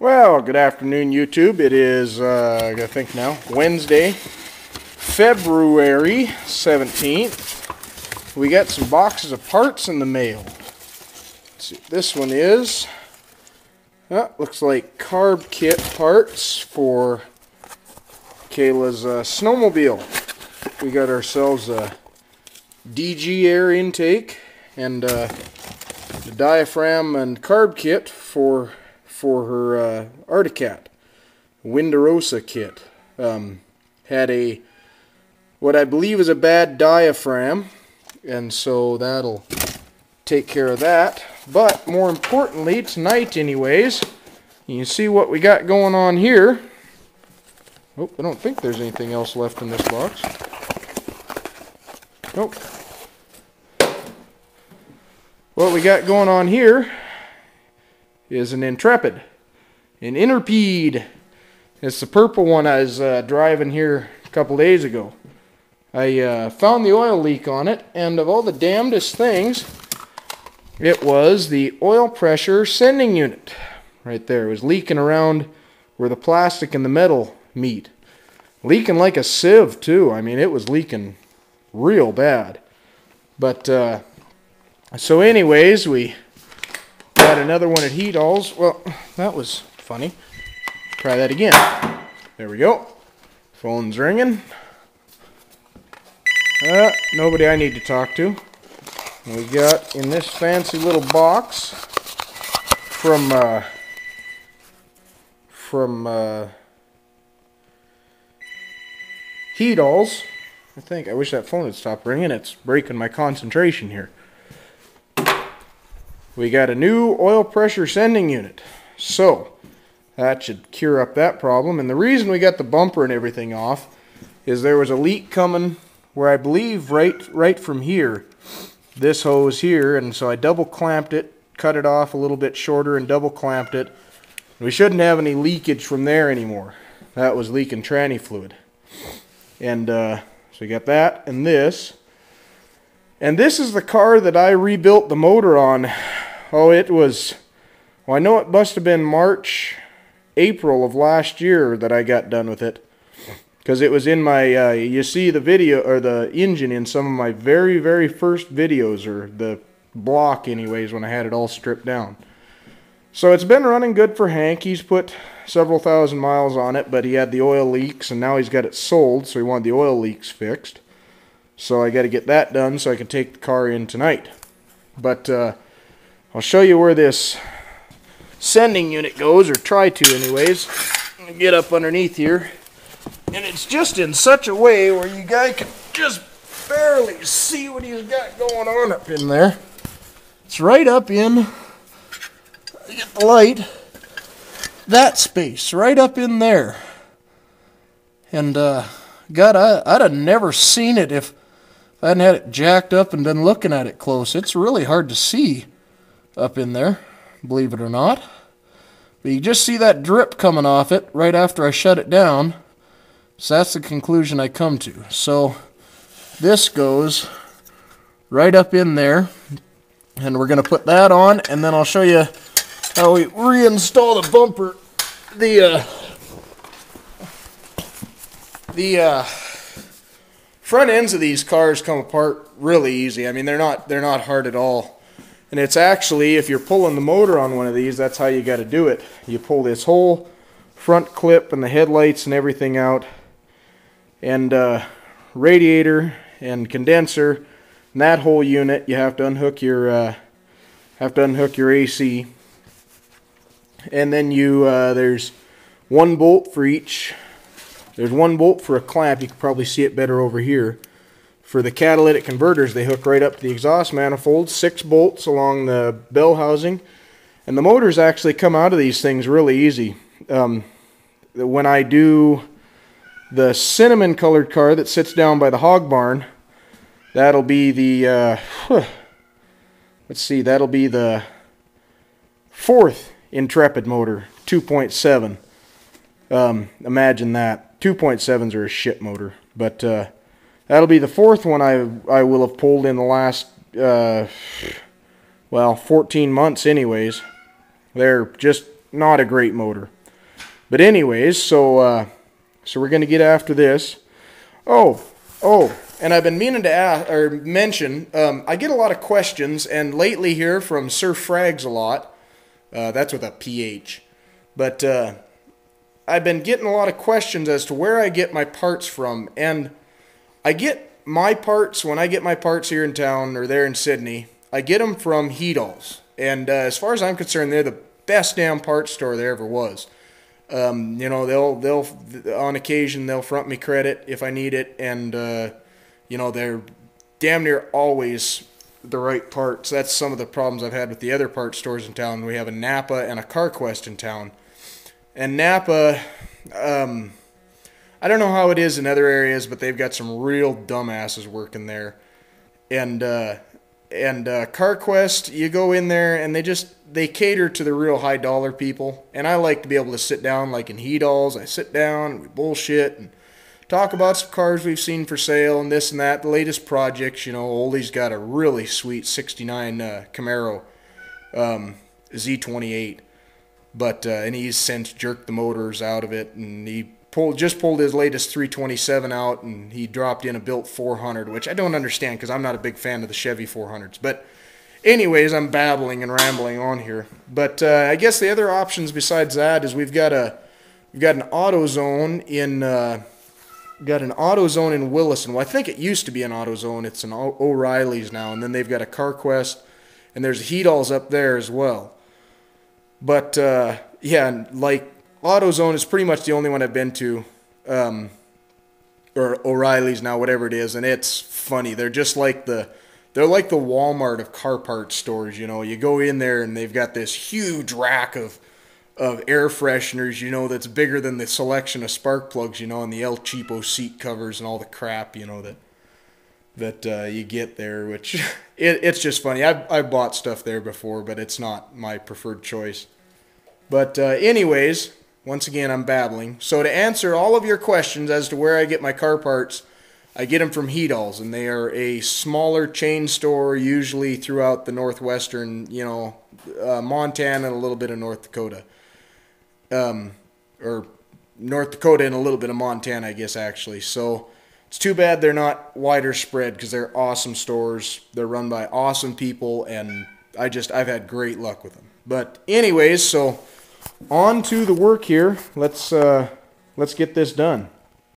Well, good afternoon, YouTube. It is, I gotta think now, Wednesday, February 17th. We got some boxes of parts in the mail. Let's see what this one is. Looks like carb kit parts for Kayla's snowmobile. We got ourselves a DG air intake and the diaphragm and carb kit for her Articat Winderosa kit. Had a what I believe is a bad diaphragm, and so that'll take care of that. But more importantly, tonight anyways, you can see what we got going on here. Oh, I don't think there's anything else left in this box. Nope. What we got going on here is an Intrepid, an Intrepid. It's the purple one I was driving here a couple days ago. I found the oil leak on it, and of all the damnedest things, it was the oil pressure sending unit. Right there. It was leaking around where the plastic and the metal meet. Leaking like a sieve too. I mean, it was leaking real bad. But, so anyways, we got another one at Heat Alls. Well, that was funny. Try that again. There we go. Phone's ringing. Nobody I need to talk to. We got in this fancy little box from Heat Alls. I wish that phone would stop ringing. It's breaking my concentration here. We got a new oil pressure sending unit. So, that should cure up that problem. And the reason we got the bumper and everything off is there was a leak coming where I believe right from here. This hose here, and so I double clamped it, cut it off a little bit shorter and double clamped it. We shouldn't have any leakage from there anymore. That was leaking tranny fluid. And so we got that and this. And this is the car that I rebuilt the motor on. Oh, it was, well, I know it must have been March, April of last year that I got done with it. Because it was in my, you see the video, or the engine in some of my very, very first videos, or the block anyways, when I had it all stripped down. So it's been running good for Hank. He's put several thousand miles on it, but he had the oil leaks, and now he's got it sold, so he wanted the oil leaks fixed. So I got to get that done so I can take the car in tonight. But I'll show you where this sending unit goes, or try to anyways. Get up underneath here. And it's just in such a way where you guys can just barely see what he's got going on up in there. It's right up in, get the light, that space, right up in there. And God, I'd have never seen it if I hadn't had it jacked up and been looking at it close. It's really hard to see up in there, believe it or not. But you just see that drip coming off it right after I shut it down. So that's the conclusion I come to. So this goes right up in there. And we're going to put that on. And then I'll show you how we reinstall the bumper. The front ends of these cars come apart really easy. I mean, they're not hard at all. And it's actually, if you're pulling the motor on one of these, that's how you got to do it. You pull this whole front clip and the headlights and everything out. And radiator and condenser, and that whole unit, you have to unhook your AC, and then there's one bolt for each. There's one bolt for a clamp. You can probably see it better over here. For the catalytic converters, they hook right up to the exhaust manifold. 6 bolts along the bell housing, and the motors actually come out of these things really easy. When I do the cinnamon colored car that sits down by the hog barn, that'll be the let's see, that'll be the 4th Intrepid motor, 2.7. Imagine that. 2.7s are a shit motor, but that'll be the 4th one I will have pulled in the last well, 14 months anyways. They're just not a great motor. But anyways, so we're going to get after this. Oh, and I've been meaning to ask, or mention, I get a lot of questions, and lately here from Sir Frags a lot. That's with a PH. But I've been getting a lot of questions as to where I get my parts from. And I get my parts, when I get my parts here in town, or there in Sydney, I get them from Heedall's. And as far as I'm concerned, they're the best damn parts store there ever was. You know, they'll on occasion they'll front me credit if I need it, and you know, they're damn near always the right parts. That's some of the problems I've had with the other parts stores in town. We have a Napa and a CarQuest in town, and Napa, I don't know how it is in other areas, but they've got some real dumbasses working there, and CarQuest, you go in there and they cater to the real high dollar people. And I like to be able to sit down, like in Heedall's, I sit down and we bullshit and talk about some cars we've seen for sale and this and that, the latest projects. You know, Oldie's got a really sweet 69 Camaro Z28, but and he's since jerked the motors out of it, and he just pulled his latest 327 out, and he dropped in a built 400, which I don't understand because I'm not a big fan of the Chevy 400s. But anyways, I'm babbling and rambling on here. But I guess the other options besides that is we've got an AutoZone in Williston. Well, I think it used to be an AutoZone. It's an O'Reilly's now, and then they've got a CarQuest, and there's a Heedall's up there as well. But yeah, like AutoZone is pretty much the only one I've been to, or O'Reilly's now, whatever it is, and it's funny. They're like the Walmart of car parts stores. You know, you go in there and they've got this huge rack of air fresheners, you know, that's bigger than the selection of spark plugs, you know, and the El Cheapo seat covers and all the crap, you know, that you get there. Which it's just funny. I've bought stuff there before, but it's not my preferred choice. But anyways. Once again, I'm babbling. So to answer all of your questions as to where I get my car parts, I get them from Heedall's, and they are a smaller chain store, usually throughout the northwestern, you know, Montana and a little bit of North Dakota. Or North Dakota and a little bit of Montana, I guess, actually. So it's too bad they're not wider spread, because they're awesome stores. They're run by awesome people, and I've had great luck with them. But anyways, so on to the work here. Let's get this done.